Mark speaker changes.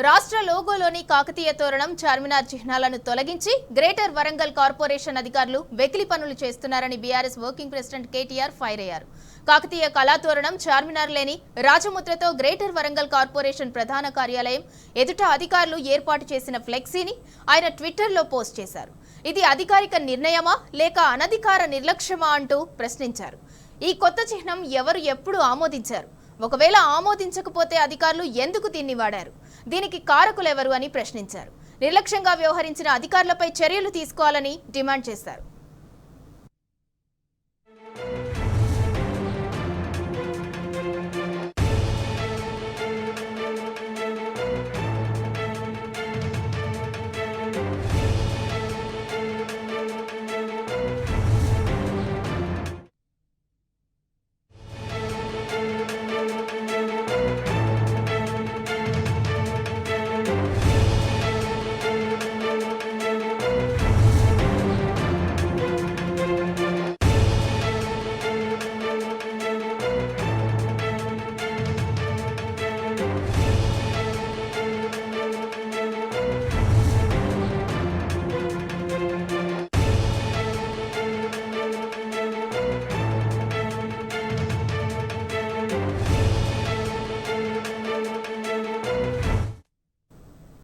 Speaker 1: రాష్ట్ర లోగోలోని కాకతీయ తోరణం చార్మినార్ చిహ్నాలను తొలగించి గ్రేటర్ వరంగల్ కార్పొరేషన్ అధికారులు వెకిలి పనులు చేస్తున్నారని BRS working president KTR fire అయ్యారు. కాకతీయ కళాతోరణం చార్మినార్ లేని రాజముద్రతో గ్రేటర్ వరంగల్ కార్పొరేషన్ ప్రధాన కార్యాలయం ఎదుట అధికారులు ఏర్పాటు చేసిన ఫ్లెక్సీని ఆయన ట్విట్టర్లో పోస్ట్ చేశారు. ఇది అధికారిక నిర్ణయమా లేక అనధికార నిర్లక్ష్యమా అంటూ ప్రశ్నించారు. ఈ కొత్త చిహ్నం ఎవరు ఎప్పుడు ఆమోదించారు? ఒకవేళ ఆమోదించకపోతే అధికారులు ఎందుకు దీన్ని వాడారు? దీనికి కారకులెవరు అని ప్రశ్నించారు. నిర్లక్ష్యంగా వ్యవహరించిన అధికారులపై చర్యలు తీసుకోవాలని డిమాండ్ చేశారు.